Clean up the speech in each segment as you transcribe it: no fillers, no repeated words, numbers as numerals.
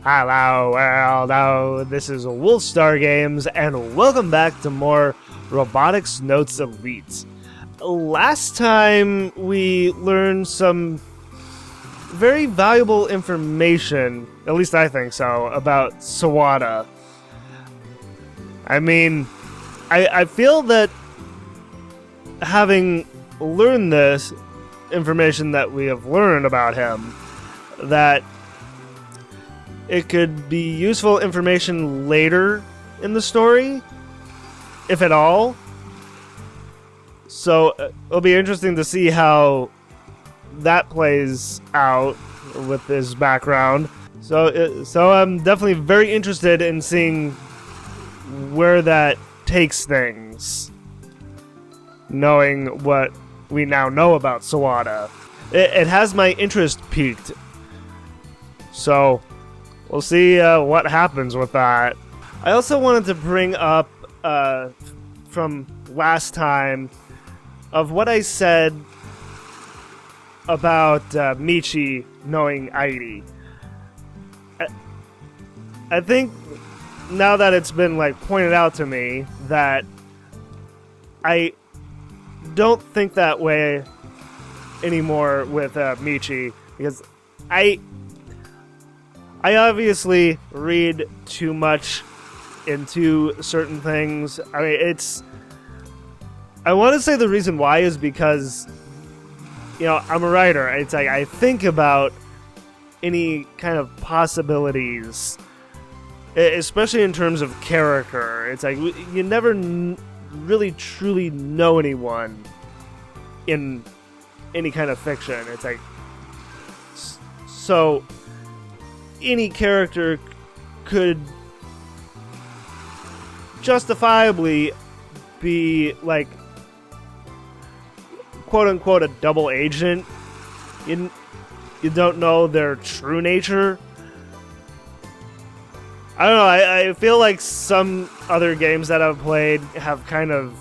Hello world, this is Wolfstar Games, and welcome back to more Robotics Notes Elite. Last time we learned some very valuable information, at least I think so, about Sawada. I mean, I feel that having learned this information that we have learned about him, that it could be useful information later in the story, if at all. So it'll be interesting to see how that plays out with his background. So I'm definitely very interested in seeing where that takes things, knowing what we now know about Sawada. It has my interest piqued. So we'll see what happens with that. I also wanted to bring up from last time of what I said about Michi knowing Airi. I think now that it's been pointed out to me that I don't think that way anymore with Michi, because I obviously read too much into certain things. I mean, I want to say the reason why is because, I'm a writer. It's I think about any kind of possibilities, especially in terms of character. It's you never really truly know anyone in any kind of fiction. It's so any character could justifiably be quote unquote a double agent. You don't know their true nature. I don't know, I feel like some other games that I've played have kind of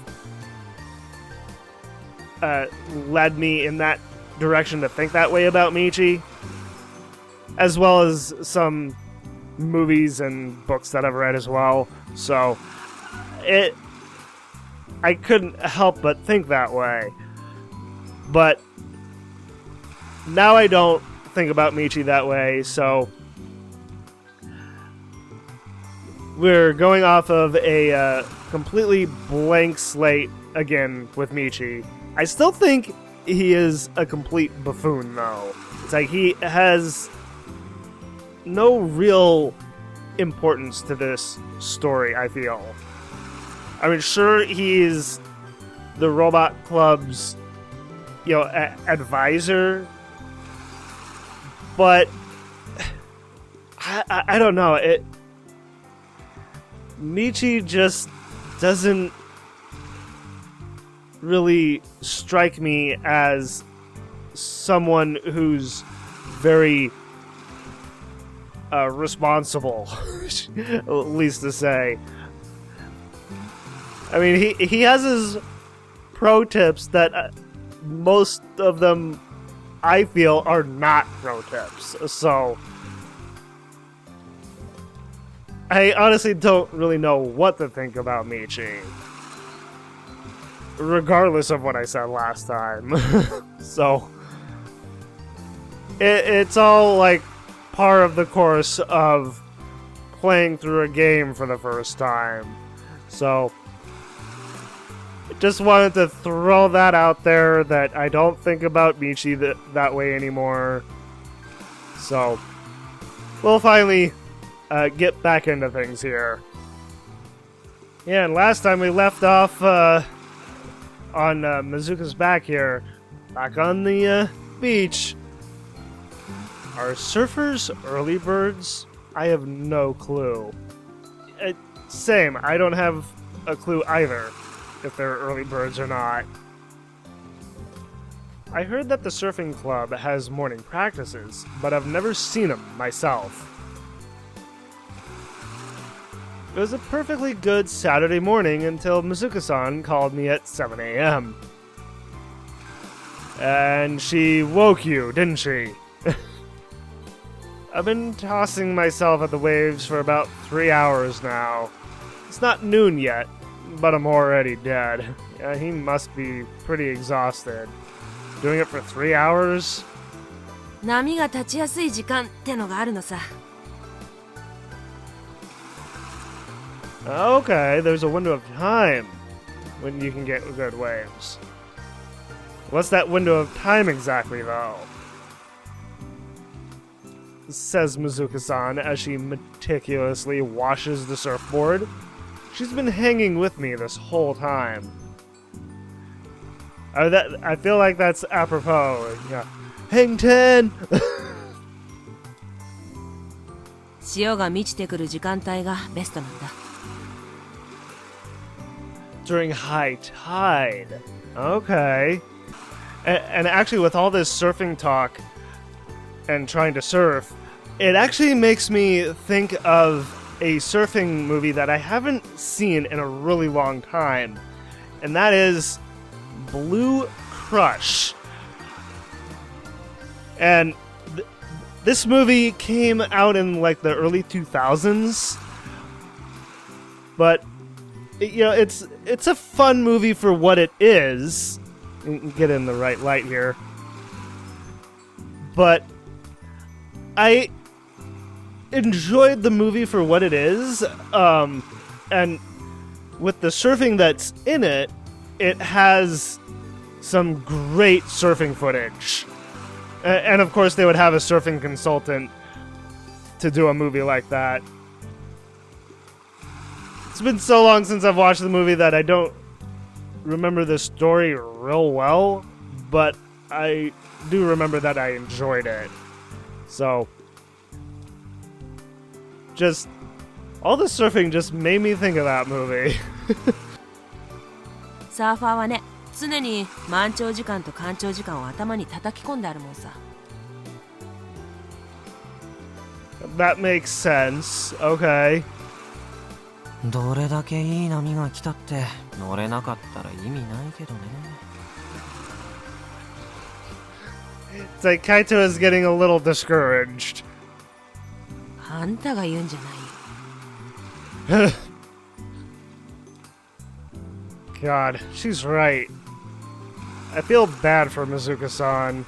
led me in that direction to think that way about Michi, as well as some movies and books that I've read as well. So I couldn't help but think that way. But now I don't think about Michi that way, so we're going off of a completely blank slate again with Michi. I still think he is a complete buffoon, though. It's he has no real importance to this story, I feel. I mean, sure, he's the Robot Club's, advisor, but I don't know. Michi just doesn't really strike me as someone who's very responsible, at least to say. I mean, he has his pro tips that most of them, I feel, are not pro tips. So I honestly don't really know what to think about Michi, regardless of what I said last time. So it's all part of the course of playing through a game for the first time. So just wanted to throw that out there, that I don't think about Michi that way anymore. So we'll finally get back into things here. Yeah, and last time we left off on Mizuka's back here, back on the beach. Are surfers early birds? I have no clue. Same, I don't have a clue either, if they're early birds or not. I heard that the surfing club has morning practices, but I've never seen them myself. It was a perfectly good Saturday morning until Mizuka-san called me at 7 a.m. And she woke you, didn't she? I've been tossing myself at the waves for about 3 hours now. It's not noon yet, but I'm already dead. Yeah, he must be pretty exhausted. Doing it for 3 hours? 波が立ちやすい時間ってのがあるのさ。Okay, there's a window of time when you can get good waves. What's that window of time exactly, though? Says Mizuka-san as she meticulously washes the surfboard. She's been hanging with me this whole time. I feel like that's apropos. Yeah. Hang 10! 潮が満ちてくる時間帯がベストなんだ。During high tide. Okay. And actually, with all this surfing talk and trying to surf, it actually makes me think of a surfing movie that I haven't seen in a really long time, and that is Blue Crush. And this movie came out in like the early 2000s, but you know, it's a fun movie for what it is. Get in the right light here. But I enjoyed the movie for what it is, and with the surfing that's in it, it has some great surfing footage. And of course they would have a surfing consultant to do a movie like that. It's been so long since I've watched the movie that I don't remember the story real well, but I do remember that I enjoyed it. So, just all the surfing just made me think of that movie. サーファーはね、常に満潮時間と干潮時間を頭に叩き込んであるもんさ。That makes sense. Okay. どれだけいい波が来たって乗れなかったら意味ないけどね。It's like Kaito is getting a little discouraged. あんたが言うんじゃないよ。God, she's right. I feel bad for Mizuka-san.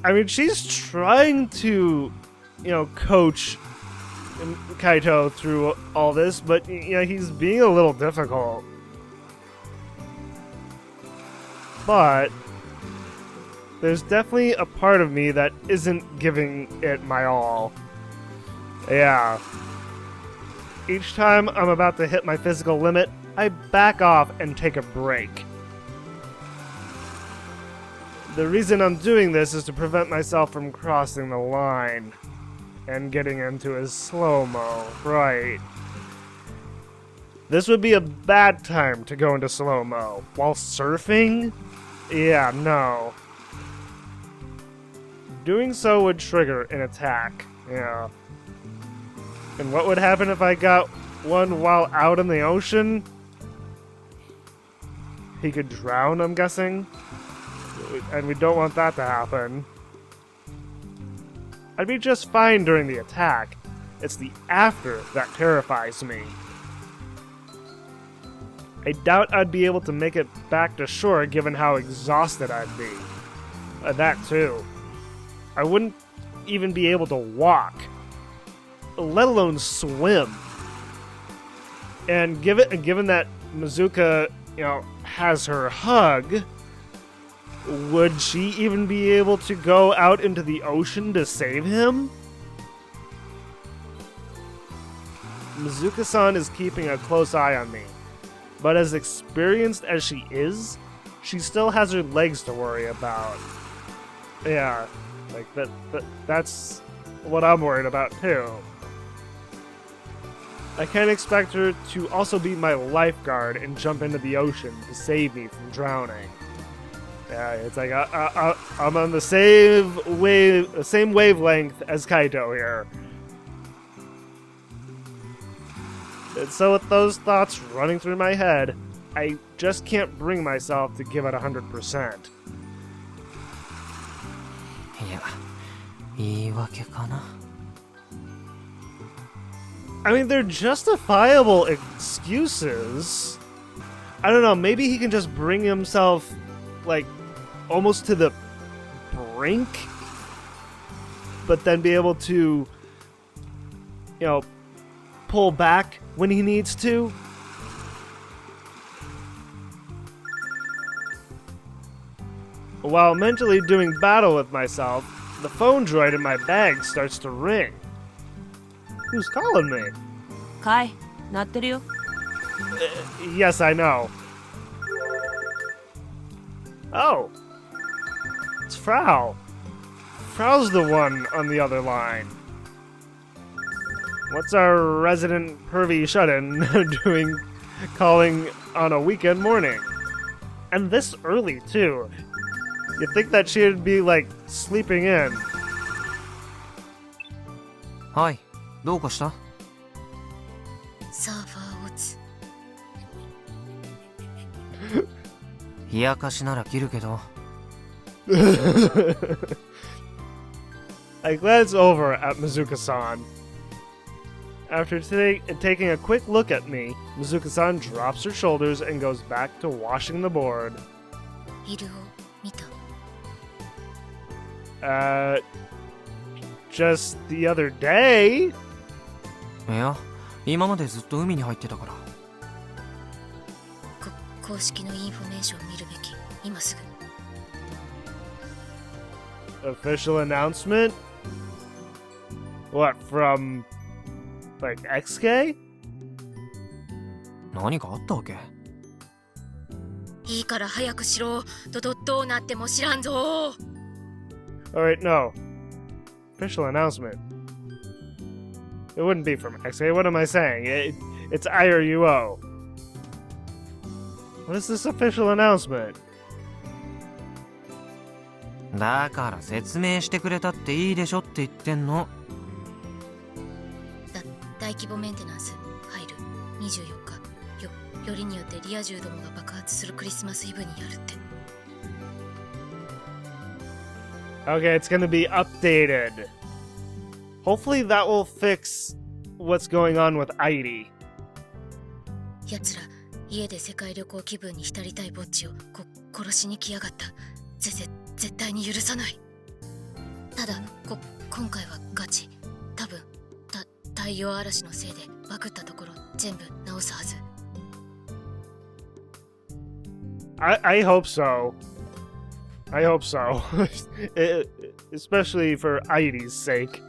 I mean, she's trying to, you know, coach Kaito through all this, but, you know, he's being a little difficult. But there's definitely a part of me that isn't giving it my all. Yeah. Each time I'm about to hit my physical limit, I back off and take a break. The reason I'm doing this is to prevent myself from crossing the line and getting into a slow-mo, right? This would be a bad time to go into slow-mo. While surfing? Yeah, no. Doing so would trigger an attack, yeah. And what would happen if I got one while out in the ocean? He could drown, I'm guessing? And we don't want that to happen. I'd be just fine during the attack. It's the after that terrifies me. I doubt I'd be able to make it back to shore given how exhausted I'd be. That too. I wouldn't even be able to walk, let alone swim. And given that Mizuka, you know, has her hug, would she even be able to go out into the ocean to save him? Mizuka-san is keeping a close eye on me, but as experienced as she is, she still has her legs to worry about. Yeah, like that's what I'm worried about too. I can't expect her to also be my lifeguard and jump into the ocean to save me from drowning. Yeah, it's like I'm on the same wavelength as Kaito here. And so with those thoughts running through my head, I just can't bring myself to give it 100%. いや、言い訳かな。 I mean, they're justifiable excuses. I don't know, maybe he can just bring himself, like, almost to the brink, but then be able to, you know, pull back when he needs to. While mentally doing battle with myself, the phone droid in my bag starts to ring. Who's calling me? カイ、鳴ってるよ。 Yes, I know. Oh. It's Frau. Frau's the one on the other line. What's our resident pervy shut-in doing calling on a weekend morning? And this early, too. You'd think that she'd be, like, sleeping in. はい、どうかした？サーファーオツ。冷やかしなら切るけど。I glance over at Mizuka-san. After taking a quick look at me, Mizuka-san drops her shoulders and goes back to washing the board. イルを見た。Just the other day? いや、今までずっと海に入ってたから。公式のインフォメーションを見るべき。今すぐ。 Official announcement? What, from, like, XK? 何かあったわけ？いいから早くしろ。どうなっても知らんぞ。 Alright, no. Official announcement. It wouldn't be from XK. What am I saying? It's IRUO. What is this official announcement? だから説明してくれたっていいでしょって言ってんの。大規模メンテナンス入る。24日。よりによってリア充どもが爆発するクリスマスイブにやるって。 Okay, it's gonna be updated. Hopefully that will fix what's going on with Airi. 奴ら家で世界旅行気分に浸りたいぼっちを殺しに来やがった。絶対に許さない。ただ今回はガチ。多分太陽嵐のせいでバグったところ全部直すはず。 I hope so. I hope so. Especially for Airi's sake.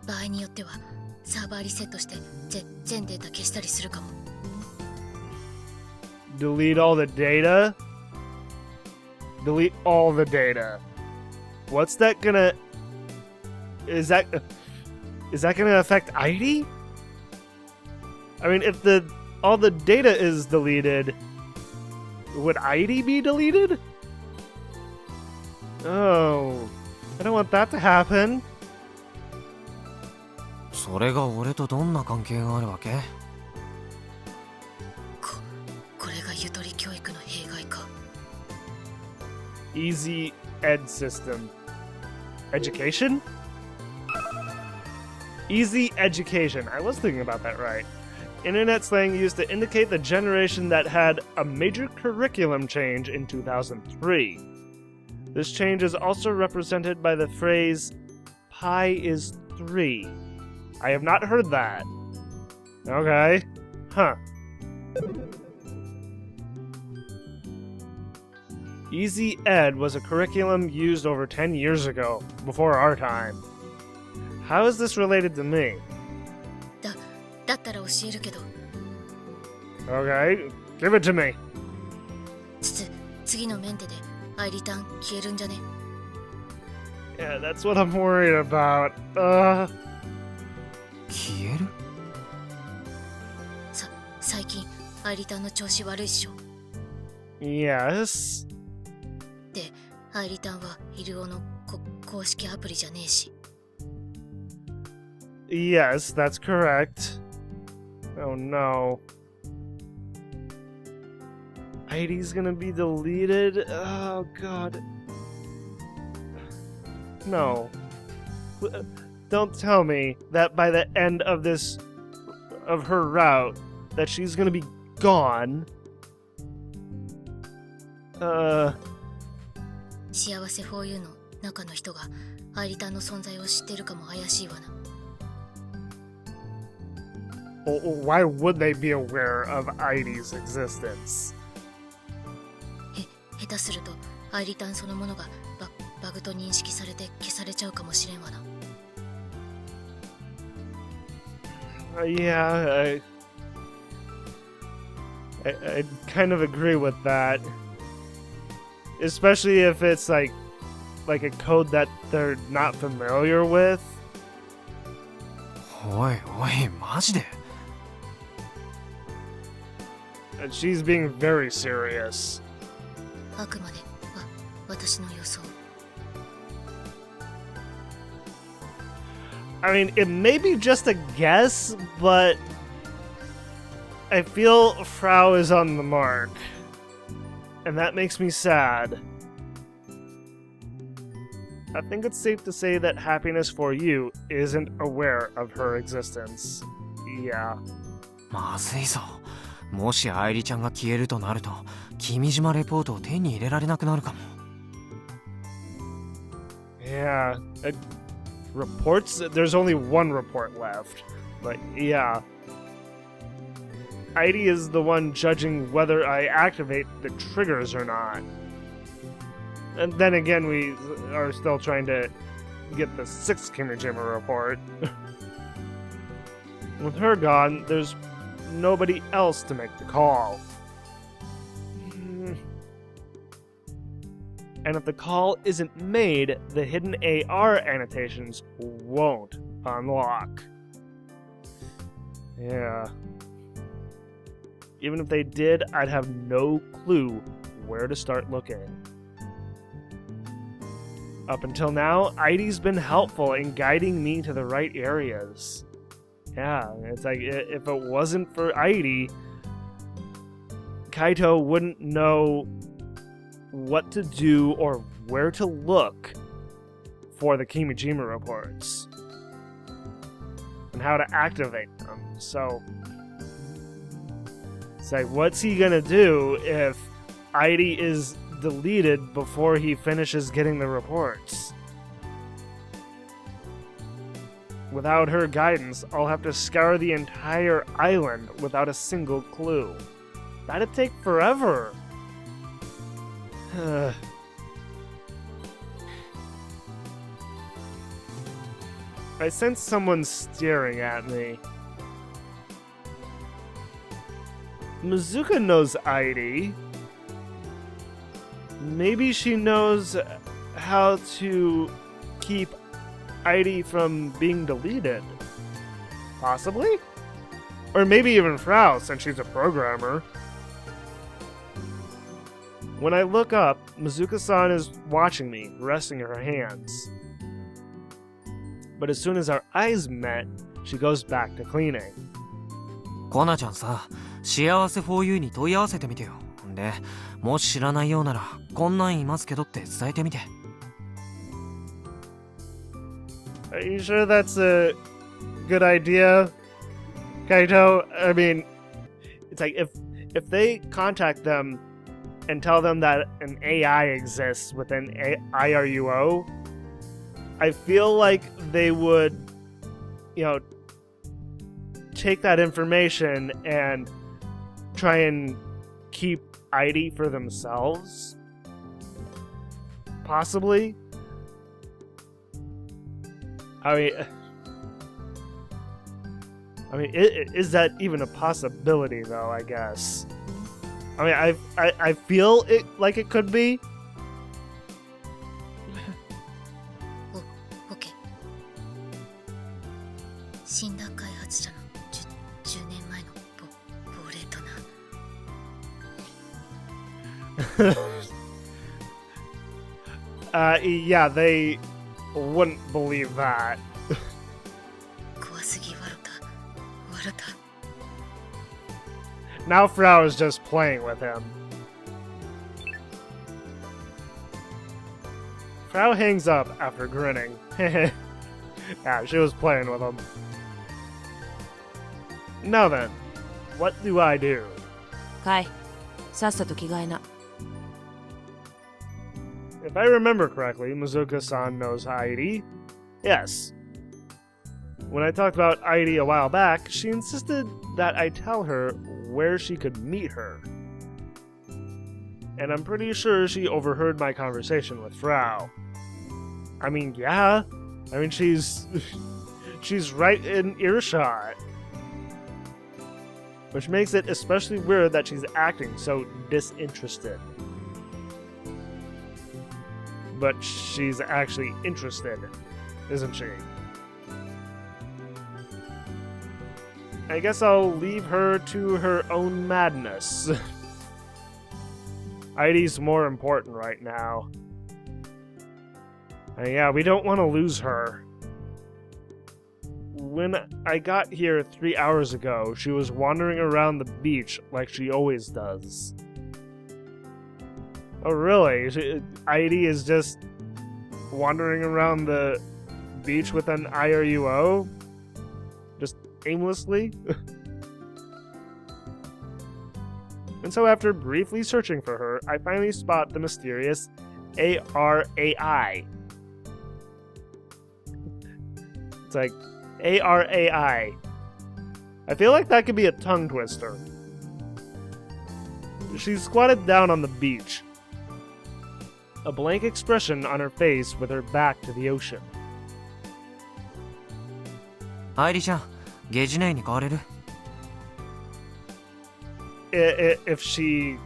場合によってはサーバーリセットして全データ消したりするかも。 Delete all the data? Delete all the data. What's that gonna... Is that gonna affect Airi? I mean, if all the data is deleted, would Airi be deleted? Oh, I don't want that to happen. それが俺とどんな関係があるわけ？これがゆとり教育の弊害か。 Easy ed system. Education? Easy education. I was thinking about that right. Internet slang used to indicate the generation that had a major curriculum change in 2003. This change is also represented by the phrase, pi is 3. I have not heard that. Okay. Huh. Easy Ed was a curriculum used over 10 years ago, before our time. How is this related to me? だったら教えるけど。 Okay, give it to me. 次のメンテでアイリターン消えるんじゃね？ Yeah, that's what I'm worried about. 消える？最近アイリターンの調子悪いっしょ。 Yes. で、アイリターンはイルオの公式アプリじゃねえし。 Yes, that's correct. Oh no. ID's gonna be deleted? Oh god. No. Don't tell me that by the end of her route, that she's gonna be gone. 幸せ 4U の中の人がアイリタンの存在を知ってるかも怪しいわな。Why would they be aware of Airi's existence? 下手するとアイリタンそのものがバグと認識されて消されちゃうかもしれんわな。Yeah, I kind of agree with that. Especially if it's like a code that they're not familiar with. おいおい、マジで And she's being very serious. あくまで私の予想。I mean, it may be just a guess, but I feel Frau is on the mark. And that makes me sad. I think it's safe to say that Happiness 4U isn't aware of her existence. Yeah. まずいぞ。もし愛梨ちゃんが消えるとなると、君島レポートを手に入れられなくなるかも。Yeah. Reports? There's only one report left. But yeah. Airi is the one judging whether I activate the triggers or not. And then again, we are still trying to get the 6th Kimijima report. With her gone, there's nobody else to make the call. And if the call isn't made, the hidden AR annotations won't unlock. Yeah. Even if they did, I'd have no clue where to start looking. Up until now, Airi's been helpful in guiding me to the right areas. Yeah, it's like, if it wasn't for Airi, Kaito wouldn't know what to do or where to look for the Kimijima reports. And how to activate them, so... It's like, what's he gonna do if Airi is deleted before he finishes getting the reports? Without her guidance, I'll have to scour the entire island without a single clue. That'd take forever. I sense someone staring at me. Mizuka knows Airi. Maybe she knows how to keep Airi from being deleted. Possibly? Or maybe even Frau, since she's a programmer. When I look up, Mizuka-san is watching me, resting her hands. But as soon as our eyes met, she goes back to cleaning. コナちゃんさ、幸せ 4U に問い合わせてみてよ。で、もし知らないようなら、こんなんいますけどって伝えてみて。Are you sure that's a good idea, Kaito? I mean, it's like if they contact them and tell them that an AI exists within IRUO, I feel like they would, take that information and try and keep Airi for themselves. Possibly. I mean, is that even a possibility, though? I guess. I mean, I feel it like it could be. OK。死んだ開発者の10年前の亡霊とな。Yeah, they wouldn't believe that. 怖すぎ笑った。 Now Frau is just playing with him. Frau hangs up after grinning. Yeah, she was playing with him. Now then, what do I do? Kai, さっさと着替えな。 If I remember correctly, Mizuka-san knows Airi. Yes. When I talked about Airi a while back, she insisted that I tell her where she could meet her. And I'm pretty sure she overheard my conversation with Frau. I mean, yeah. I mean, she's right in earshot. Which makes it especially weird that she's acting so disinterested. But she's actually interested, isn't she? I guess I'll leave her to her own madness. Airi's more important right now. And yeah, we don't want to lose her. When I got here 3 hours ago, she was wandering around the beach like she always does. Oh really? Airi is just wandering around the beach with an IRUO? Just aimlessly? And so after briefly searching for her, I finally spot the mysterious ARAI. It's like, ARAI. I feel like that could be a tongue twister. She's squatted down on the beach, a blank expression on her face with her back to the ocean. アイリちゃん、ゲージ内に変われる？ If she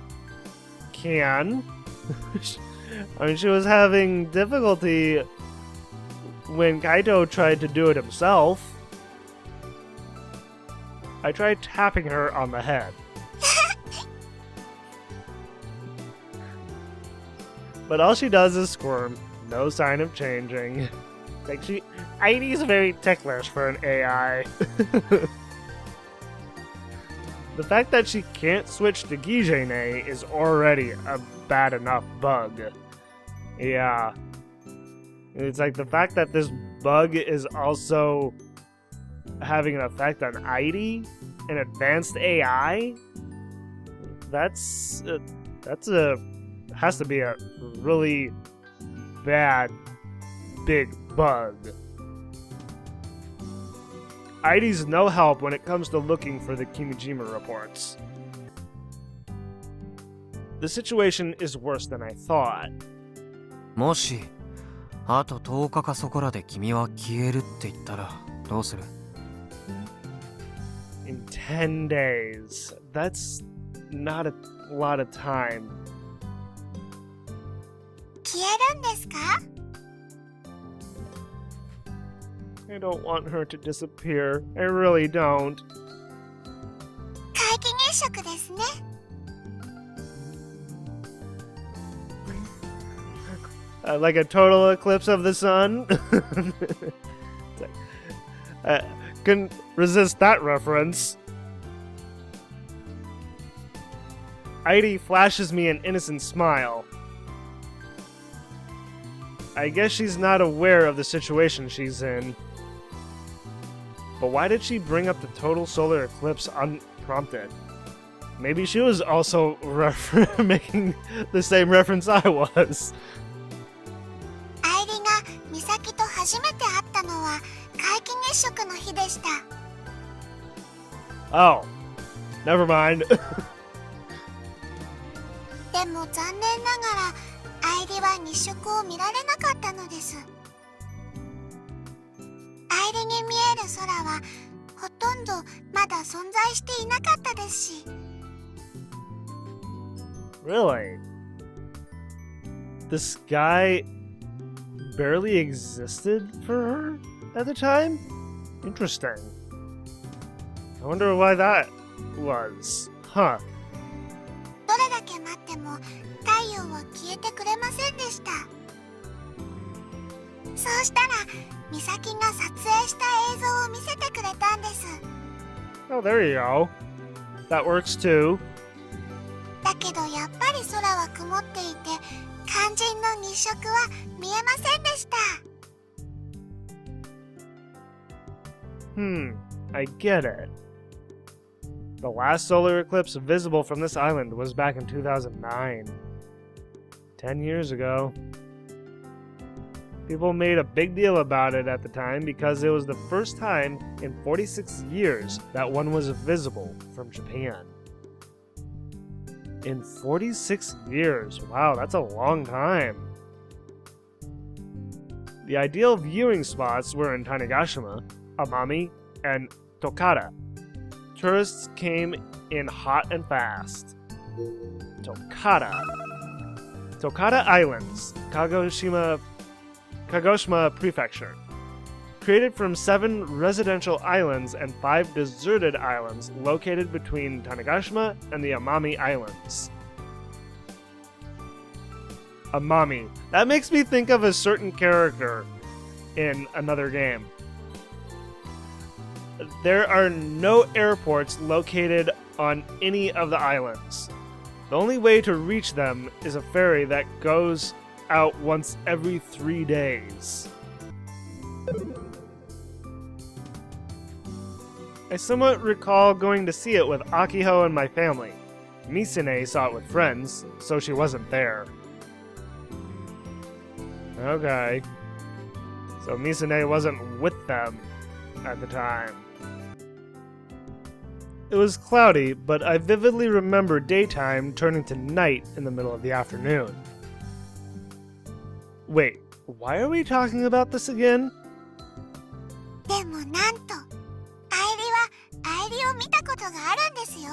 can. I mean, she was having difficulty when Kaito tried to do it himself. I tried tapping her on the head. But all she does is squirm, no sign of changing. Like Airi's very ticklish for an AI. The fact that she can't switch to Gijene is already a bad enough bug. Yeah. It's like the fact that this bug is also having an effect on Airi, an advanced AI, has to be a really bad big bug. Airi's no help when it comes to looking for the Kimijima reports. The situation is worse than I thought. もし、あと10日かそこらで君は消えるって言ったらどうする？ In 10 days. That's not a lot of time. 消えるんですか？ I don't want her to disappear. I really don't. 皆既月食ですね。 Like a total eclipse of the sun? Couldn't resist that reference. Airi flashes me an innocent smile. I guess she's not aware of the situation she's in. But why did she bring up the total solar eclipse unprompted? Maybe she was also making the same reference I was. アイリが美咲と初めて会ったのは皆既月食の日でした。 Oh, never mind. でも残念ながらアイリは日食を見られなかったのです。アイリに見える空はほとんどまだ存在していなかったですし。 Really? The sky barely existed for her at the time? Interesting. I wonder why that was. Huh. どれだけ待っても太陽は消えてくれませんでした。そうしたら美咲が撮影した映像を見せてくれたんです。 Oh, there you go. That works too. だけどやっぱり空は曇っていて肝心の日食は見えませんでした。I get it. The last solar eclipse visible from this island was back in 2009. 10 years ago. People made a big deal about it at the time because it was the first time in 46 years that one was visible from Japan. In 46 years, wow, that's a long time. The ideal viewing spots were in Tanegashima, Amami, and Tokata. Tourists came in hot and fast. Tokata Islands, Kagoshima Prefecture. Created from 7 residential islands and 5 deserted islands located between Tanegashima and the Amami Islands. Amami. That makes me think of a certain character in another game. There are no airports located on any of the islands. The only way to reach them is a ferry that goes out once every 3 days. I somewhat recall going to see it with Akiho and my family. Misune saw it with friends, so she wasn't there. Okay. So Misune wasn't with them at the time. It was cloudy, but I vividly remember daytime turning to night in the middle of the afternoon. Wait, why are we talking about this again? でもなんと、アイリを見たことがあるんですよ。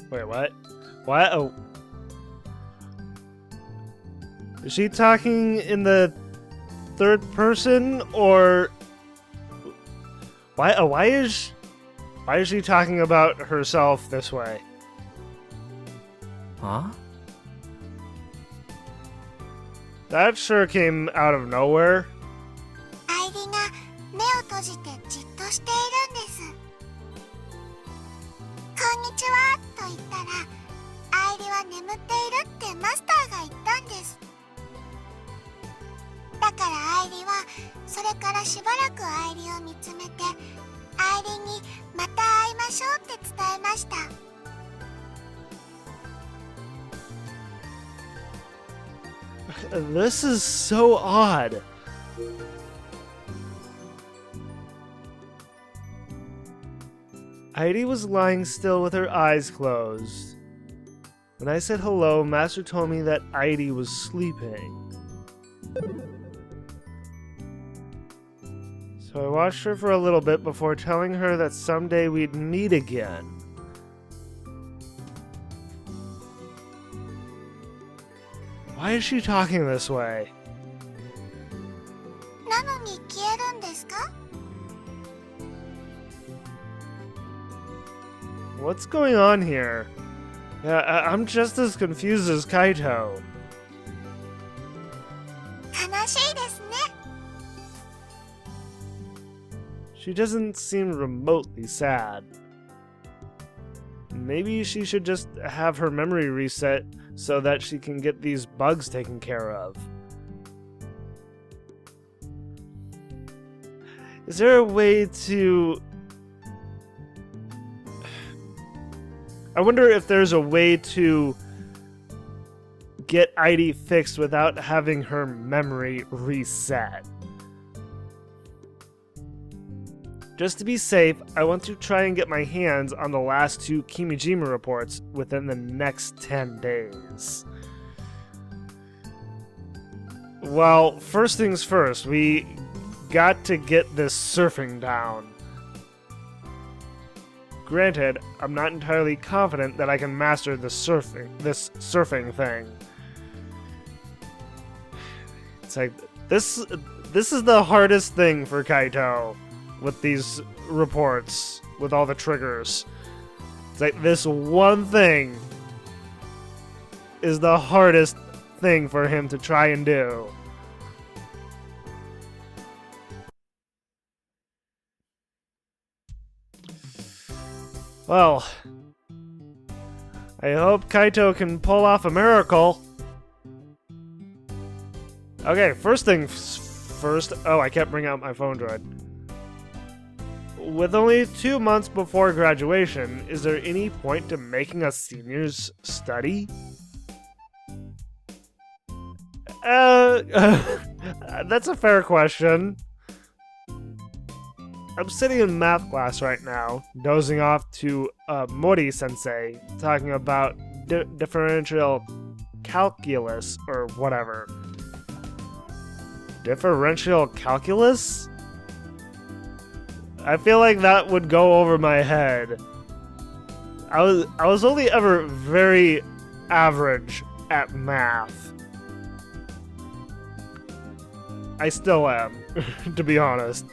Wait, what? What? Oh. Is she talking in the third person, or why is she talking about herself this way? Huh? That sure came out of nowhere. アイリが目を閉じてじっとしているんです。こんにちはと言ったら、アイリは眠っているってマスターが言ったんです。だからアイリはそれからしばらくアイリを見つめて、アイリにまた会いましょうって伝えました。This is so odd. Airi was lying still with her eyes closed. When I said hello, Master told me that Airi was sleeping. So I watched her for a little bit before telling her that someday we'd meet again. Why is she talking this way? なのに消えるんですか? What's going on here? Yeah, I'm just as confused as Kaito. 悲しいですね。She doesn't seem remotely sad. Maybe she should just have her memory reset so that she can get these bugs taken care of. Is there a way to... I wonder if there's a way to get Airi fixed without having her memory reset. Just to be safe, I want to try and get my hands on the last 2 Kimijima reports within the next 10 days. Well, first things first, we got to get this surfing down. Granted, I'm not entirely confident that I can master this surfing thing. It's like, this is the hardest thing for Kaito with these reports, with all the triggers. It's like this one thing is the hardest thing for him to try and do. Well, I hope Kaito can pull off a miracle. Okay, first things first. Oh, I kept bringing out my phone droid. With only 2 months before graduation, is there any point to making us seniors study? That's a fair question. I'm sitting in math class right now, dozing off to Mori-sensei talking about differential calculus or whatever. Differential calculus? I feel like that would go over my head. I was only ever very average at math. I still am, to be honest.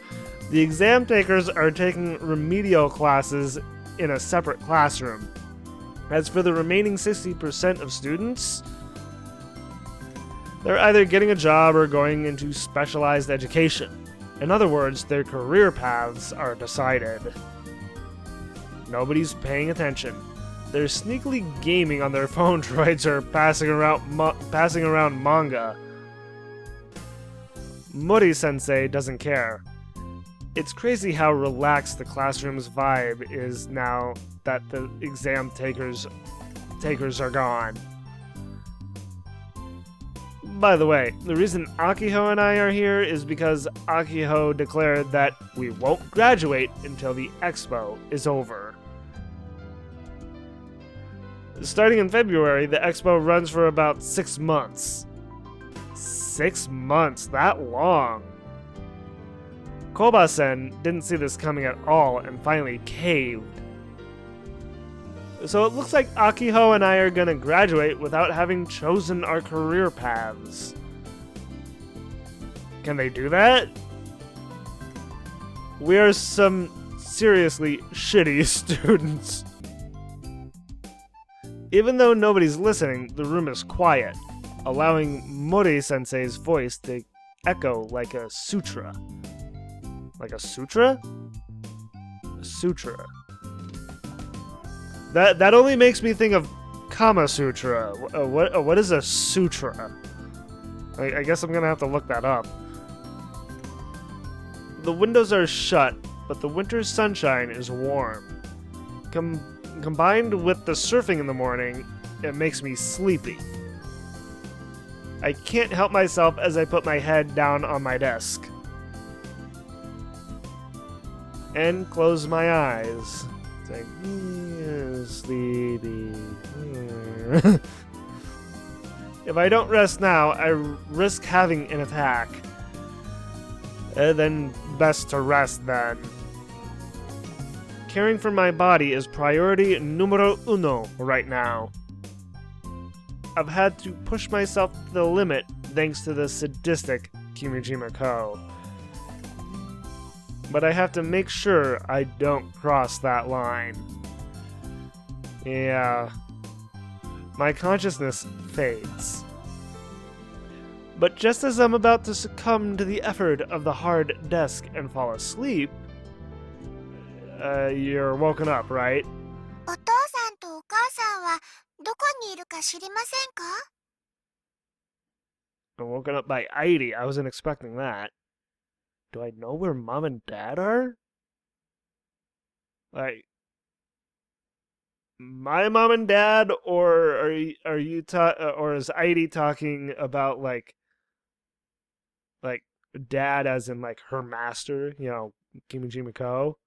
The exam takers are taking remedial classes in a separate classroom. As for the remaining 60% of students, they're either getting a job or going into specialized education. In other words, their career paths are decided. Nobody's paying attention. They're sneakily gaming on their phone droids or passing around manga. Mori-sensei doesn't care. It's crazy how relaxed the classroom's vibe is now that the exam takers are gone. By the way, the reason Akiho and I are here is because Akiho declared that we won't graduate until the expo is over. Starting in February, the expo runs for about 6 months. 6 months, that long. Koba-sen didn't see this coming at all and finally caved. So it looks like Akiho and I are gonna graduate without having chosen our career paths. Can they do that? We are some seriously shitty students. Even though nobody's listening, the room is quiet, allowing Mori-sensei's voice to echo like a sutra. Like a sutra? A sutra. That only makes me think of Kama Sutra. What is a sutra? I guess I'm gonna have to look that up. The windows are shut, but the winter sunshine is warm. Combined with the surfing in the morning, it makes me sleepy. I can't help myself as I put my head down on my desk and close my eyes. It's like, sleepy. If I don't rest now, I risk having an attack. Then best to rest then. Caring for my body is priority numero uno right now. I've had to push myself to the limit thanks to the sadistic Kimijima Ko. But I have to make sure I don't cross that line. Yeah. My consciousness fades. But just as I'm about to succumb to the effort of the hard desk and fall asleep, you're woken up, right? お父さんとお母さんはどこにいるか知りませんか? I'm woken up by Airi. I wasn't expecting that. Do I know where mom and dad are? Like, my mom and dad, or or is Airi talking about like dad as in like her master, Kimijima Ko?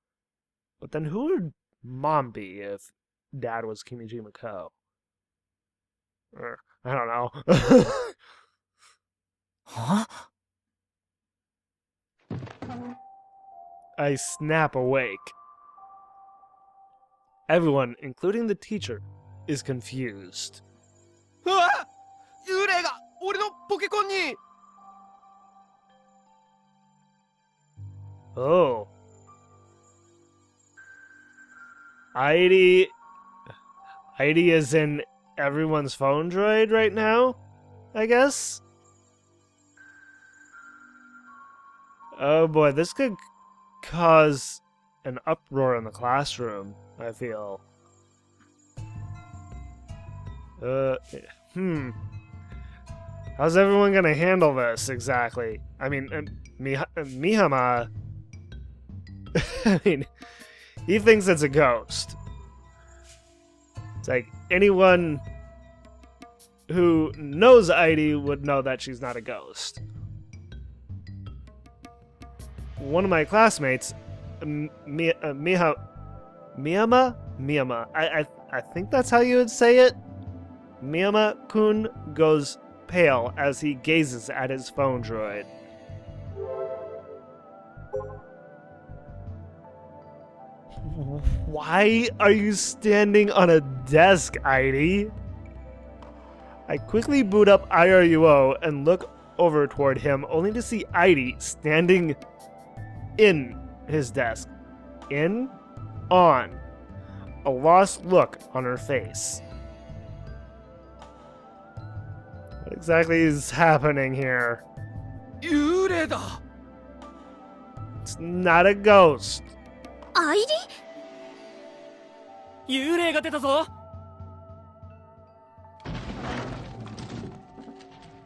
But then who would mom be if dad was Kimijima Ko? I don't know. Huh? I snap awake. Everyone, including the teacher, is confused. うわ！幽霊が俺のポケコンに！ Oh. Airi is in everyone's phone droid right now, I guess? Oh boy, this could cause an uproar in the classroom, I feel. How's everyone gonna handle this exactly? I mean, Mihama. I mean, he thinks it's a ghost. It's like anyone who knows Airi would know that she's not a ghost. One of my classmates, Miyama. I think that's how you would say it. Miyama-kun goes pale as he gazes at his phone droid. Why are you standing on a desk, Airi? I quickly boot up IRUO and look over toward him, only to see Airi standing in his desk. On. A lost look on her face. What exactly is happening here? 幽霊だ。 It's not a ghost. アイリ幽霊が出たぞ。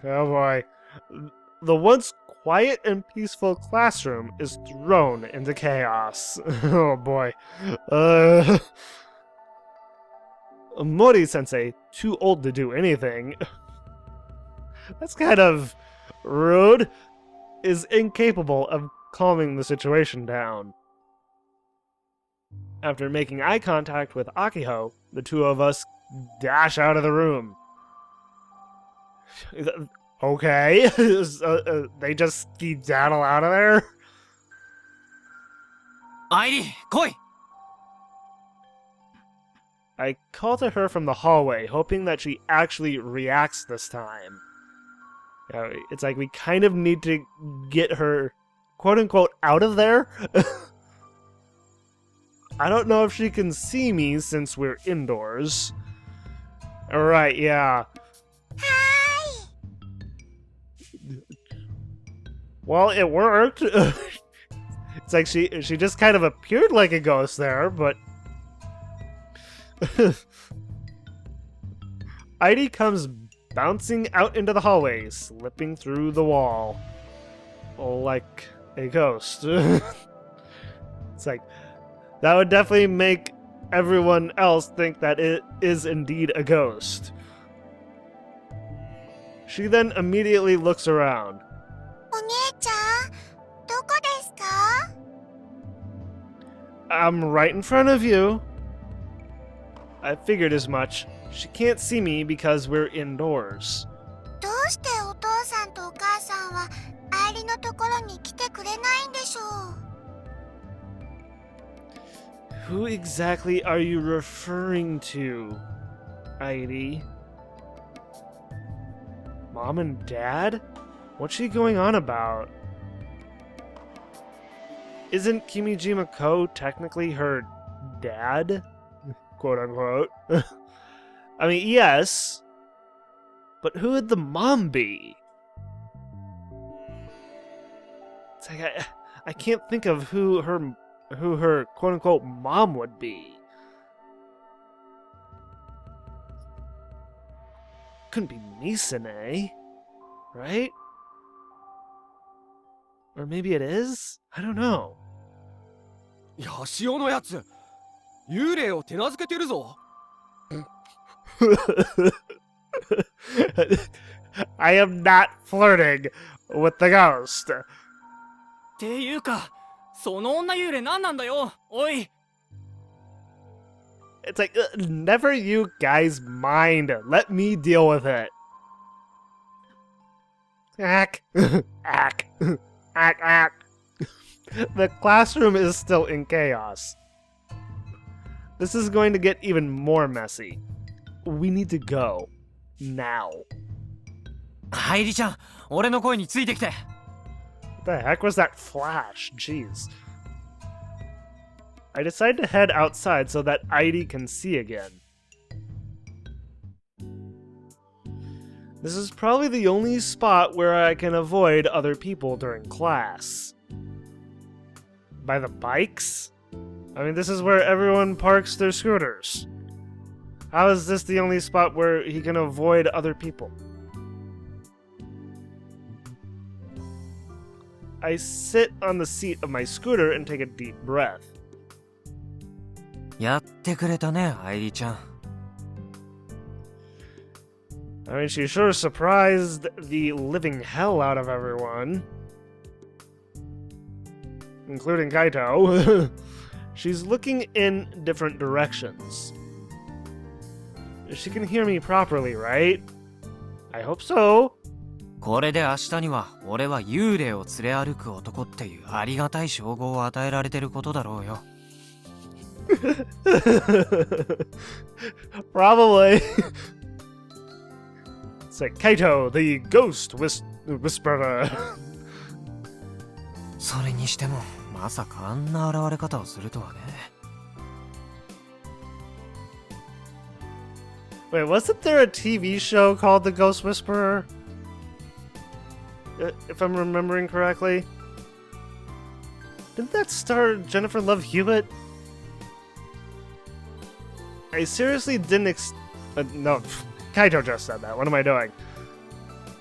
Oh boy. The once quiet and peaceful classroom is thrown into chaos. Oh boy. Mori-sensei, too old to do anything. That's kind of rude. Is incapable of calming the situation down. After making eye contact with Akiho, the two of us dash out of the room. Okay. They just skedaddle out of there? アイリー、来い。 I call to her from the hallway, hoping that she actually reacts this time. It's like we kind of need to get her, quote-unquote, out of there. I don't know if she can see me since we're indoors. Alright, yeah. Hi! Well, it worked. It's like she just kind of appeared like a ghost there, but... Airi comes bouncing out into the hallway, slipping through the wall. Like a ghost. It's like, that would definitely make everyone else think that it is indeed a ghost. She then immediately looks around. お姉ちゃん、どこですか？ I'm right in front of you. I figured as much. She can't see me because we're indoors. どうしてお父さんとお母さんはアイリのところに来てくれないんでしょう？ Who exactly are you referring to, Airi? Mom and Dad? What's she going on about? Isn't Kimijima-ko technically her dad? Quote unquote. I mean, yes. But who would the mom be? It's like I can't think of who her quote unquote mom would be. Couldn't be Misane, right? Or maybe it is? I don't know. ヤシオのやつ、幽霊を手なずけてるぞ。I am not flirting with the ghost. っていうか、その女幽霊何なんだよ、おい。 It's like, never you guys mind. Let me deal with it. Ack. Ack. Ack, ack. The classroom is still in chaos. This is going to get even more messy. We need to go. Now. アイリちゃん、俺の声についてきて。 What the heck was that flash? Jeez. I decide to head outside so that Airi can see again. This is probably the only spot where I can avoid other people during class. By the bikes? I mean, this is where everyone parks their scooters. How is this the only spot where he can avoid other people? I sit on the seat of my scooter and take a deep breath. やってくれたね、愛梨ちゃん。I mean, she sure surprised the living hell out of everyone. Including Kaito. She's looking in different directions. She can hear me properly, right? I hope so. これで明日には俺は幽霊を連れ歩く男っていうありがたい称号を与えられてることだろうよ。Probably. It's like Kaito, the ghost whisperer. それにしてもまさかあんな現れ方をするとはね。Wait, wasn't there a TV show called The Ghost Whisperer? If I'm remembering correctly. Didn't that star Jennifer Love Hewitt? I seriously didn't no, Kaito just said that. What am I doing?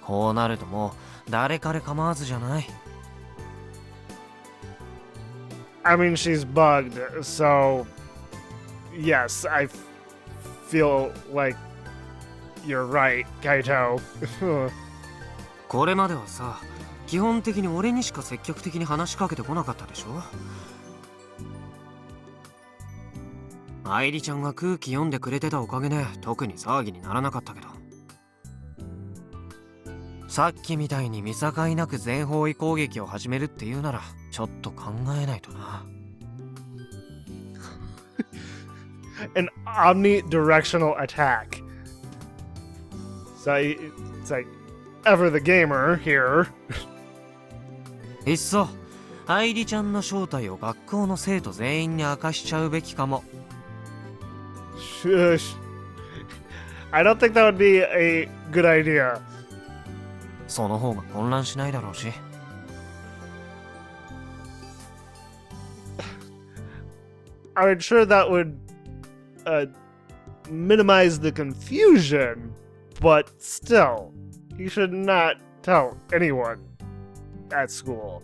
こうなるともう誰彼構わずじゃない。I mean, she's bugged, so yes, I feel like you're right, Kaito. これまではさ、基本的に俺にしか積極的に話しかけてこなかったでしょ。愛梨ちゃんが空気読んでくれてたおかげで特に騒ぎにならなかったけど、さっきみたいに見境なく全方位攻撃を始めるっていうならちょっと考えないとな。An omnidirectional attack. So it's like ever the gamer here. いっそ愛梨ちゃんの正体を学校の生徒全員に明かしちゃうべきかも。Shush. I don't think that would be a good idea. その方が混乱しないだろうし。I'm sure that would minimize the confusion, but still, you should not tell anyone at school.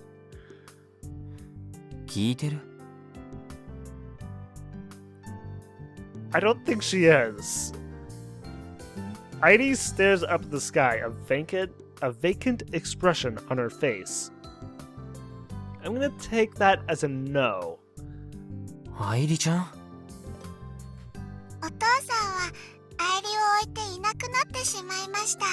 聞いてる？ I don't think she is. Airi stares up at the sky, a vacant expression on her face. I'm gonna take that as a no. 愛梨ちゃん？お父さんはアイリを置いていなくなってしまいました。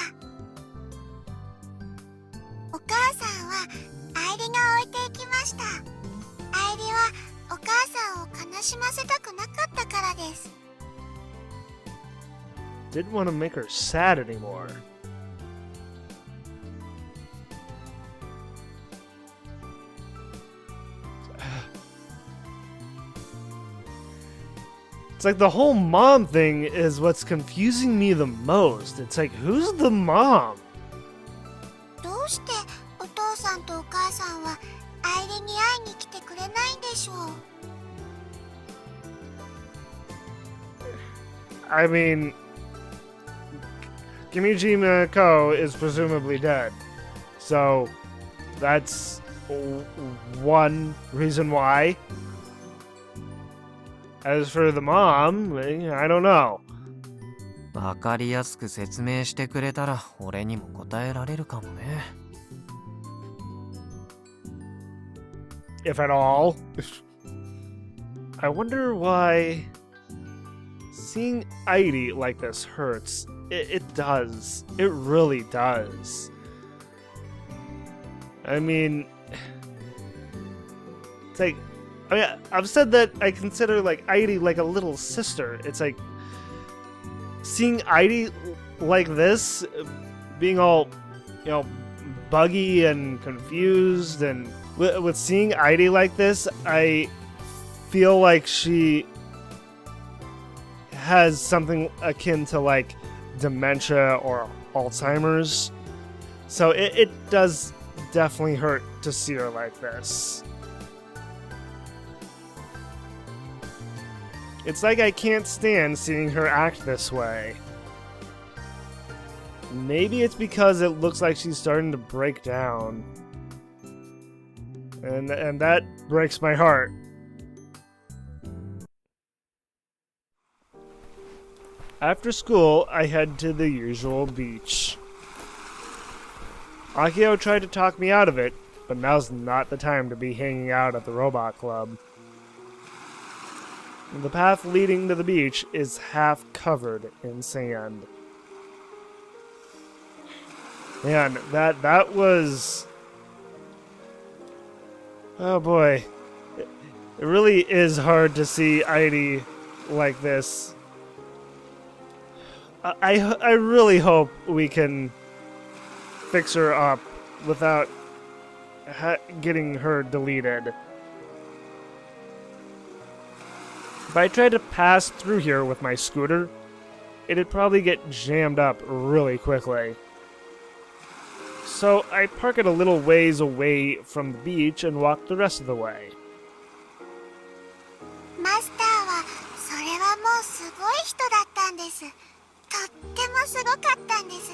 お母さんはアイリが置いていきました。アイリはお母さんを悲しませたくなかったからです。Didn't want to make her sad anymore. It's like the whole mom thing is what's confusing me the most. It's like, who's the mom? どうしてお父さんとお母さんはアイリに会いに来てくれないんでしょう。I mean, Kimijima Ko is presumably dead. So, that's one reason why. As for the mom, I don't know. わかりやすく説明してくれたら俺にも答えられるかもね。If at all. I wonder why seeing Airi like this hurts. It does. It really does. I mean, it's like, I mean, I've said that I consider like Airi like a little sister. It's like seeing Airi like this, being all, you know, buggy and confused, and with seeing Airi like this, I feel like she has something akin to like dementia or Alzheimer's. So it does definitely hurt to see her like this. It's like I can't stand seeing her act this way. Maybe it's because it looks like she's starting to break down. And that breaks my heart. After school, I head to the usual beach. Akio tried to talk me out of it, but now's not the time to be hanging out at the robot club. The path leading to the beach is half covered in sand. Man, that was... Oh boy. It really is hard to see Airi like this. I really hope we can fix her up without getting her deleted. If I tried to pass through here with my scooter, it'd probably get jammed up really quickly. So I park it a little ways away from the beach and walk the rest of the way. マスターはそれはもうすごい人だったんです。とってもすごかったんです。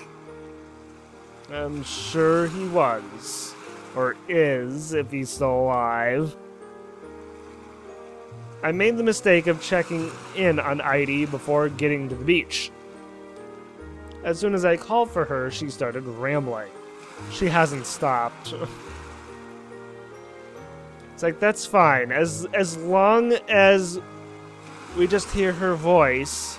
I'm sure he was. Or is, if he's still alive. I made the mistake of checking in on Airi before getting to the beach. As soon as I called for her, she started rambling. She hasn't stopped. It's like, that's fine. As long as we just hear her voice,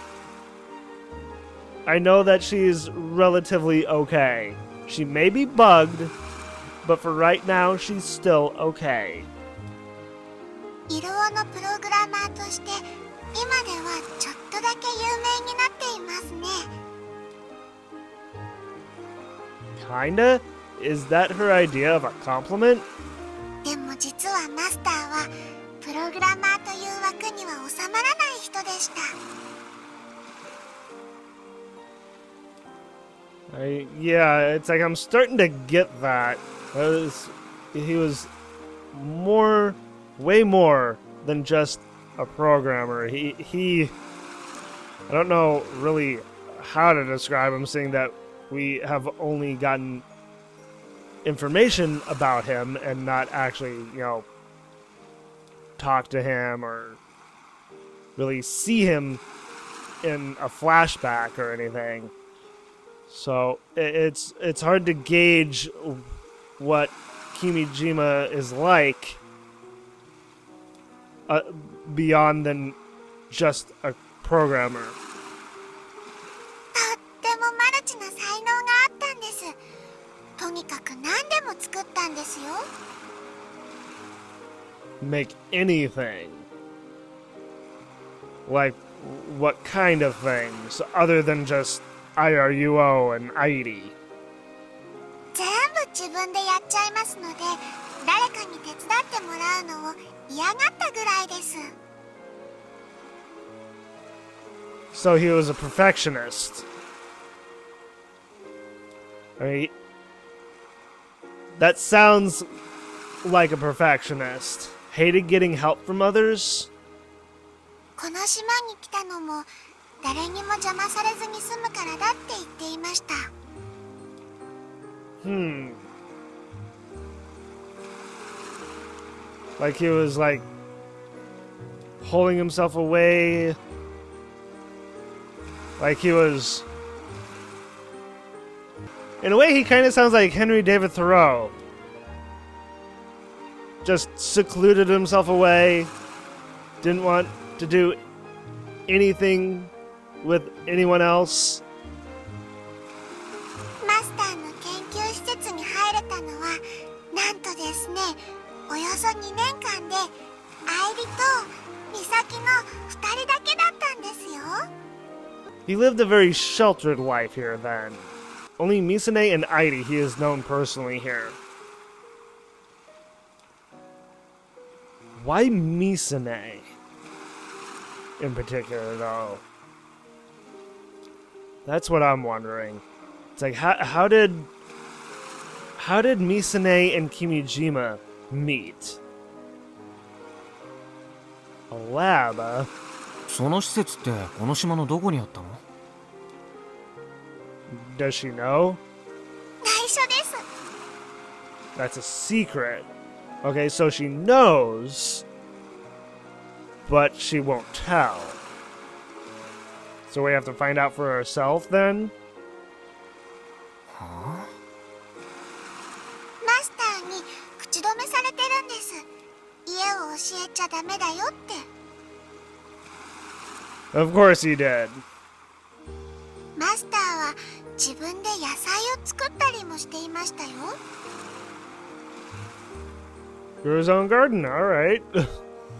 I know that she's relatively okay. She may be bugged, but for right now, she's still okay. 色尾のプログラマーとして今ではちょっとだけ有名になっていますね。 Kinda? Is that her idea of a compliment? でも実はマスターはプログラマーという枠には収まらない人でした。 Yeah, it's like I'm starting to get that. He was way more than just a programmer. He I don't know really how to describe him, seeing that we have only gotten information about him and not actually, talk to him or really see him in a flashback or anything. So it's hard to gauge what Kimijima is like beyond than just a programmer. とってもマルチな才能があったんです。とにかく何でも作ったんですよ。 Make anything. Like, what kind of things other than just IRUO and Airi? 全部自分でやっちゃいますので、誰かに手伝ってもらうのを嫌がったぐらいです。 So he was a perfectionist. I mean, that sounds like a perfectionist. Hated getting help from others? この島に来たのも誰にも邪魔されずに済むからだって言っていました。 Like he was like holding himself away. Like he was... In a way, he kind of sounds like Henry David Thoreau. Just secluded himself away. Didn't want to do anything with anyone else. マスターの研究施設に入れたのはなんとですね、およそ2年間で愛理と美咲の2人だけだったんですよ。 He lived a very sheltered life here then. Only Misane and Airi he is known personally here. Why Misane in particular, though? That's what I'm wondering. It's like, how did Misane and Kimijima meet? A lab, その施設ってこの島のどこにあったの？ Does she know? 内緒です。 That's a secret. Okay, so she knows, but she won't tell. So we have to find out for ourselves then? はマスターに口止めされてるんです。家を教えちゃダメだよって。 Of course he did. マスターは自分で野菜を作ったりもしていましたよ。 Grew his own garden, alright.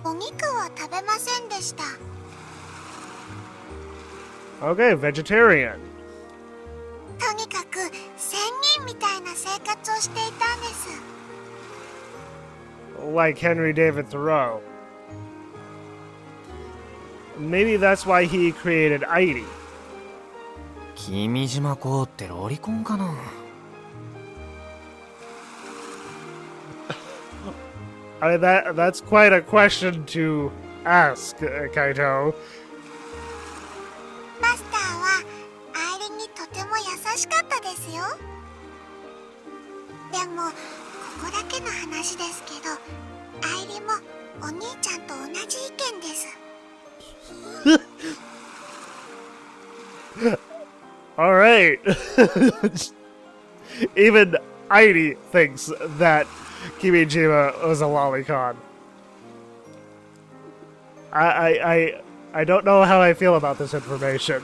お肉は食べませんでした。 Okay, vegetarian. とにかく仙人みたいな生活をしていたんです。 Like Henry David Thoreau. Maybe that's why he created Airi. 君島公ってロリコンかな？ That's quite a question to ask, Kaito. マスターはアイリにとても優しかったですよ。でもここだけの話ですけど、アイリもお兄ちゃんと同じ意見です。 Alright. Even Airi thinks that Kimijima was a lolicon. I don't know how I feel about this information.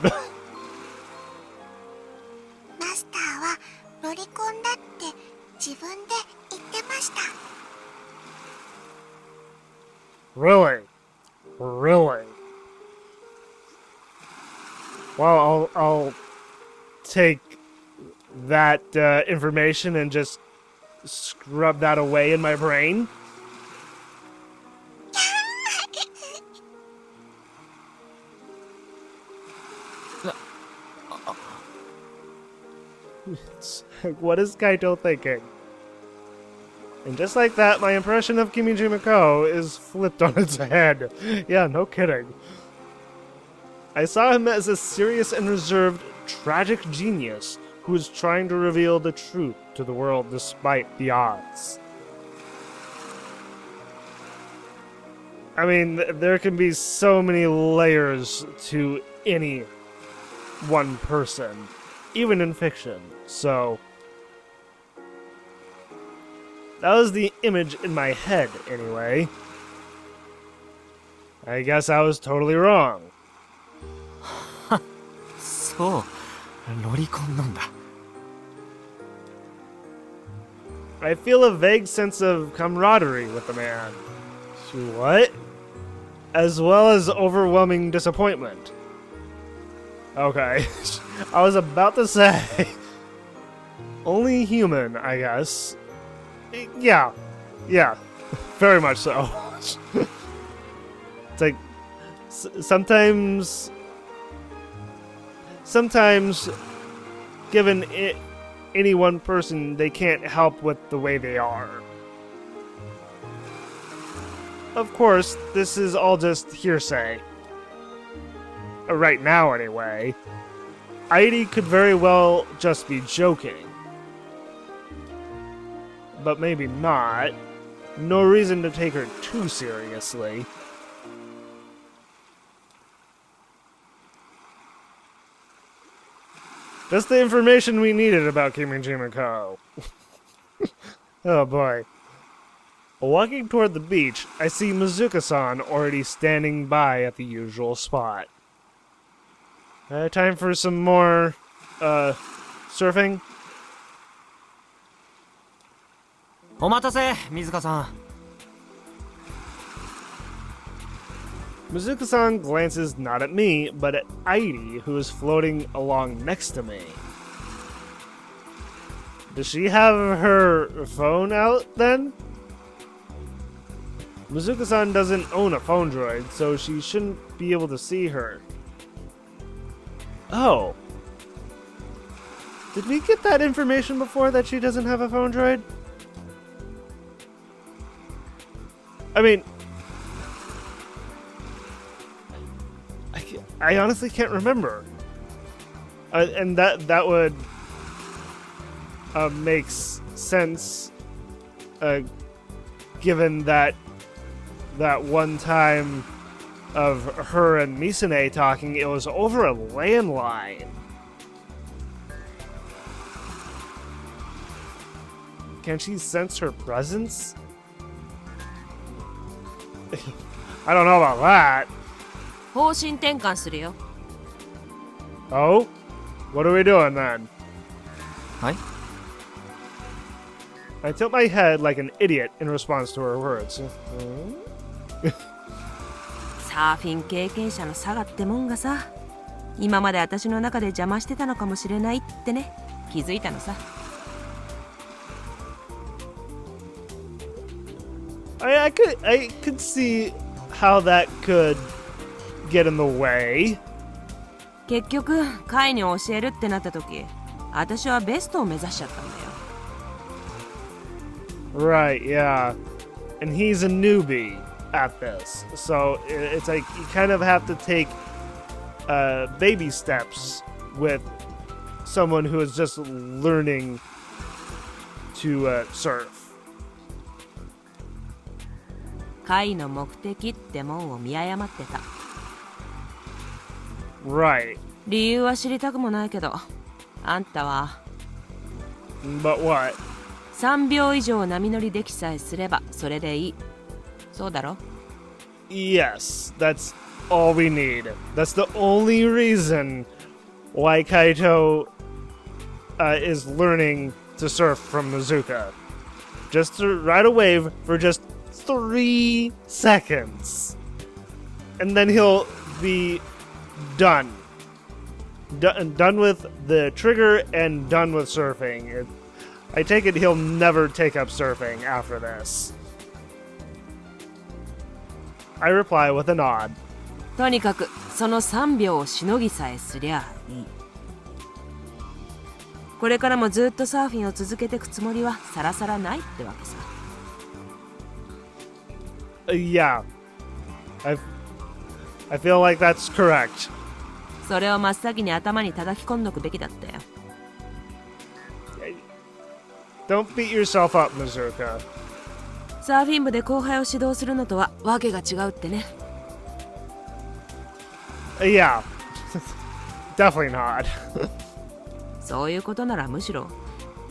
マスターはロリコンだって自分で言ってました。 Really? Really? Well, I'll take that information and just scrub that away in my brain. What is Kaito thinking? And just like that, my impression of Kimijima-ko is flipped on its head. Yeah, no kidding. I saw him as a serious and reserved, tragic genius who is trying to reveal the truth to the world despite the odds. I mean, there can be so many layers to any one person, even in fiction, so... That was the image in my head, anyway. I guess I was totally wrong. そう、ロリコンなんだ。I feel a vague sense of camaraderie with the man. What? As well as overwhelming disappointment. Okay. I was about to say... Only human, I guess. Yeah. Yeah. Very much so. It's like... Sometimes, given any one person, they can't help with the way they are. Of course, this is all just hearsay. Right now, anyway. Airi could very well just be joking. But maybe not. No reason to take her too seriously. Just the information we needed about Kimijima-ko. Oh boy. Walking toward the beach, I see Mizuka-san already standing by at the usual spot. Time for some more, surfing? お待たせ、水香さん。Mizuka-san glances not at me, but at Airi, who is floating along next to me. Does she have her phone out, then? Mizuka-san doesn't own a phone droid, so she shouldn't be able to see her. Oh. Did we get that information before that she doesn't have a phone droid? I mean... I honestly can't remember. And that would makes sense, given that one time of her and Misune talking, it was over a landline. Can she sense her presence? I don't know about that. 方針転換するよ。 Oh? What are we doing then? はい。 I tilt my head like an idiot in response to her words. サーフィン経験者の差がってもんがさ、今まで私の中で邪魔してたのかもしれないってね、気づいたのさ。I could see how that could get in the way. 結局、カイに教えるってなった時、私はベストを目指しちゃったんだよ。Right, yeah. And he's a newbie at this. So it's like you kind of have to take baby steps with someone who is just learning to surf. カイの目的ってもんを見誤ってた。Right. 理由は知りたくもないけど、あんたは But what? 3秒以上波乗りできさえすればそれでいい。そうだろ？ Yes, that's all we need. That's the only reason why Kaito is learning to surf from Mizuka. Just to ride a wave for just 3 seconds. And then he'll be done. Done with the trigger and done with surfing. I take it he'll never take up surfing after this. I reply with a nod. とにかくその3秒をしのぎさえすりゃいい。これからもずっとサーフィンを続けていくつもりはさらさらないってわけさ。Yeah. I feel like that's correct. それを真っ先に頭に叩き込んどくべきだったよ。Don't beat yourself up, Mizuka. サーフィン部で後輩を指導するのとはわけが違うってね。Yeah. Definitely not. そういうことならむしろ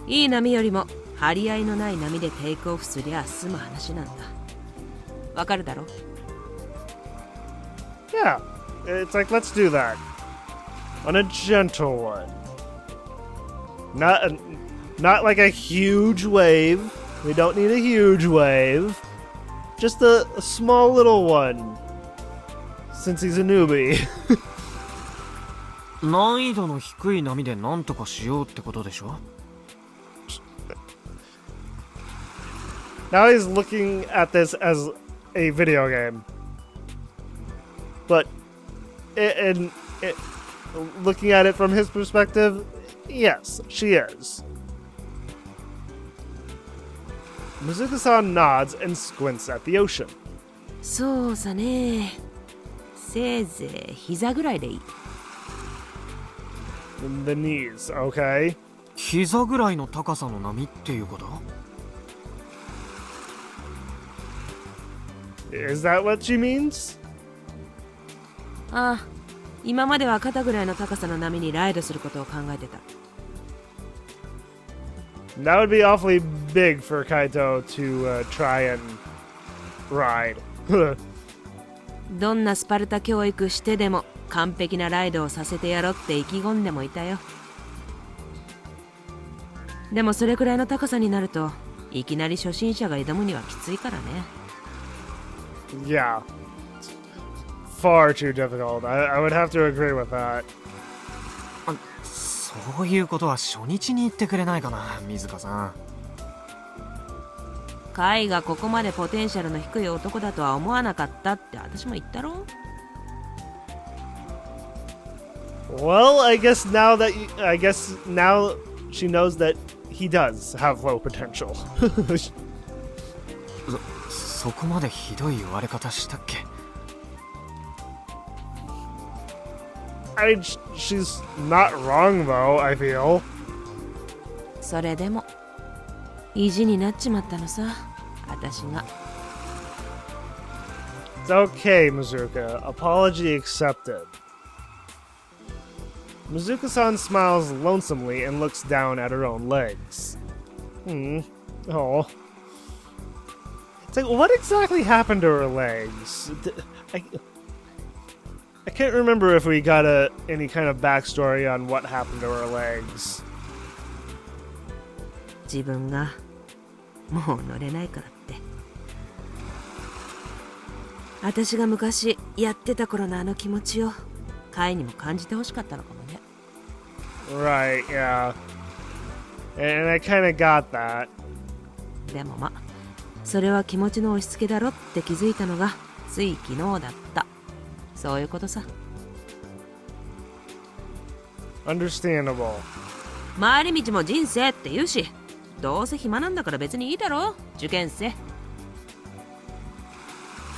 いい波よりも張り合いのない波でテイクオフすりゃ済む話なんだ。わかるだろ？ Yeah. It's like, let's do that. On a gentle one. Not like a huge wave. We don't need a huge wave. Just a small little one. Since he's a newbie. 難易度の低い波でなんとかしようってことでしょ？ Now he's looking at this as a video game. But looking at it from his perspective, yes, she is. Mizuka-san nods and squints at the ocean. そうさね。せいぜい膝ぐらいでいい。The knees, okay? 膝ぐらいの高さの波っていうこと？ Is that what she means? ああ、今までは肩ぐらいの高さの波にライドすることを考えてた。That would be awfully big for Kaito to try and ride. どんなスパルタ教育してでも完璧なライドをさせてやろうって意気込んでもいたよ。でもそれくらいの高さになるといきなり初心者が挑むにはきついからね。Yeah. Far too difficult. I would have to agree with that. そういうことは初日に言ってくれないかな、水香さん。カイがここまでポテンシャルの低い男だとは思わなかったって私も言ったろ。 Well, I guess now she knows that he does have low potential. そこまでひどい言われ方したっけ？ she's not wrong though, I feel. それでも意地になっちまったのさ、私が。 It's okay, Mizuka. Apology accepted. Mizuka-san smiles lonesomely and looks down at her own legs. Oh. It's like, what exactly happened to her legs? I can't remember if we got any kind of backstory on what happened to her legs. 自分がもう乗れないからって。私が昔やってた頃のあの気持ちをカイにも感じてほしかったのかもね。Right, yeah. And I kind of got that. でもま、それは気持ちの押し付けだろって気づいたのがつい昨日だった。そういうことさ。Understandable. 回り道も人生って言うし、どうせ暇なんだから別にいいだろ、受験生。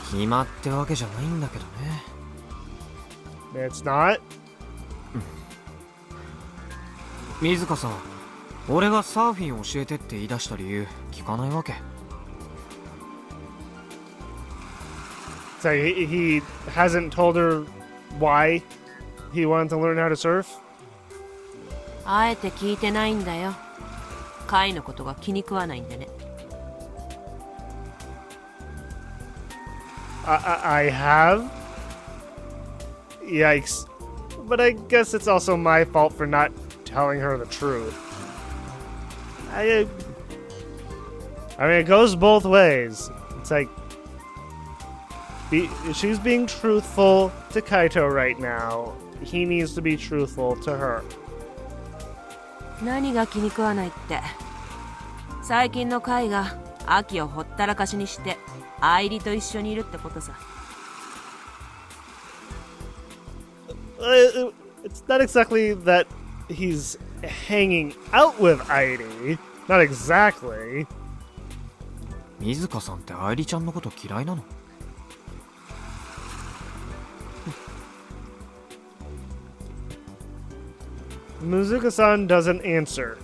暇ってわけじゃないんだけどね。It's not? 水香さん、俺がサーフィン教えてって言い出した理由聞かないわけ。So he hasn't told her why he wanted to learn how to surf? あえて聞いてないんだよ。カイのことが気に食わないんでね。I have? Yikes. But I guess it's also my fault for not telling her the truth. I mean, it goes both ways. It's like, she's being truthful to Kaito right now. He needs to be truthful to her. 何が気に食わないって、最近のカイが秋をほったらかしにしてアイリと一緒にいるってことさ。It's not exactly that he's hanging out with Airi. Not exactly. 水香さんって愛梨ちゃんのこと嫌いなの？ Mizuka-san doesn't answer.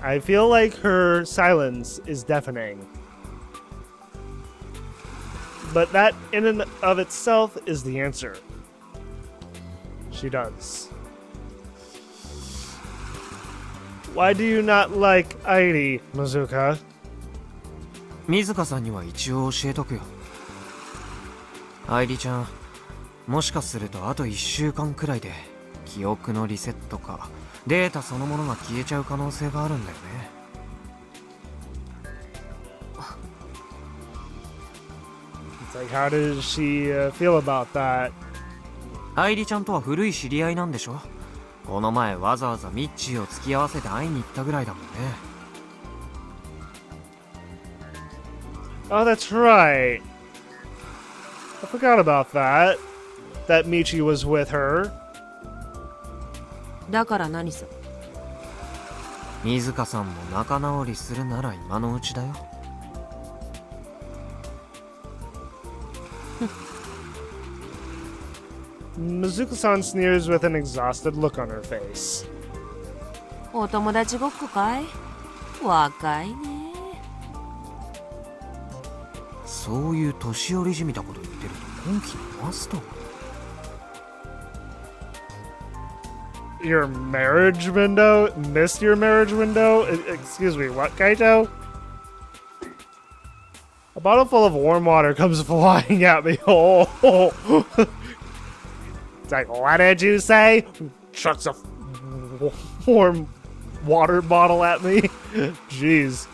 I feel like her silence is deafening. But that in and of itself is the answer. She does. Why do you not like Airi, Mizuka? 水香さんには一応教えとくよ。愛梨ちゃん、もしかするとあと1週間くらいで記憶のリセットかデータそのものが消えちゃう可能性があるんだよね。It's like, how does she feel about that? 愛梨ちゃんとは古い知り合いなんでしょ？この前わざわざミッチーを付き合わせて会いに行ったぐらいだもんね。Oh, that's right. I forgot about that. That Michi was with her. だから何さ。水香さんも仲直りするなら今のうちだよ。Mizuka-san sneers with an exhausted look on her face. お友達ごっこかい？若いね。そういう年寄りじみたこと言ってると本気に回すと。Your marriage window? Missed your marriage window? Excuse me, what, Kaito? A bottle full of warm water comes flying at me. Oh. It's like, what did you say? Chucks a warm water bottle at me. Jeez.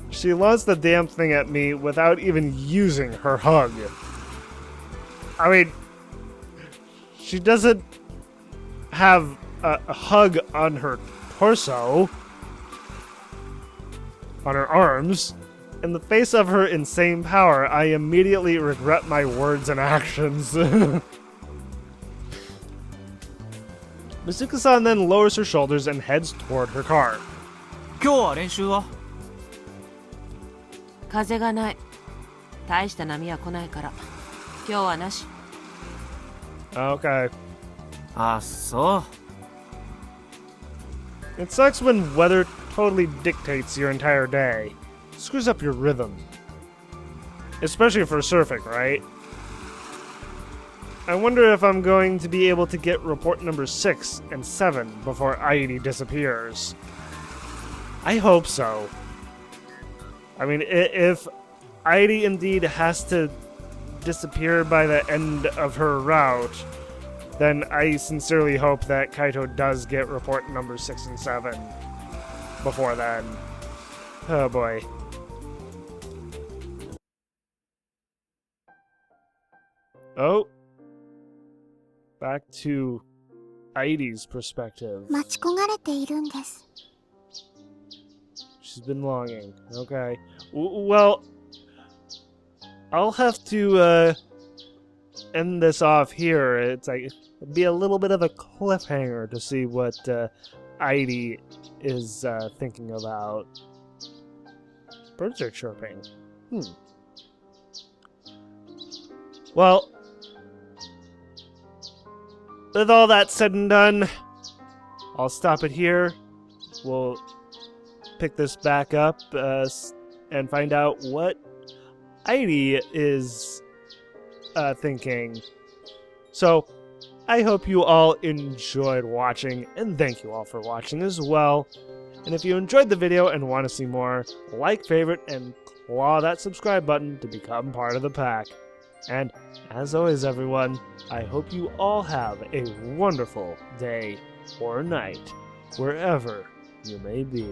She launched the damn thing at me without even using her hug. I mean, she doesn't have a hug on her torso, on her arms. In the face of her insane power, I immediately regret my words and actions. Mizuka-san then lowers her shoulders and heads toward her car. 今日は練習は？風がない。大した波は来ないから今日はなし。 Okay. あ、そう。 It sucks when weather totally dictates your entire day. Screws up your rhythm. Especially for surfing, right? I wonder if I'm going to be able to get report number 6 and 7 before Airi disappears. I hope so. I mean, if Airi indeed has to disappear by the end of her route, then I sincerely hope that Kaito does get report number 6 and 7 before then. Oh boy. Oh. Back to Airi's perspective. 待ち焦がれているんです。 She's been longing. Okay. Well, I'll have to end this off here. It's like it'd be a little bit of a cliffhanger to see what Airi is thinking about. Birds are chirping. Well, with all that said and done, I'll stop it here. We'll pick this back up and find out what Airi is thinking. So, I hope you all enjoyed watching, and thank you all for watching as well. And if you enjoyed the video and want to see more, like, favorite, and claw that subscribe button to become part of the pack. And as always, everyone, I hope you all have a wonderful day or night, wherever you may be.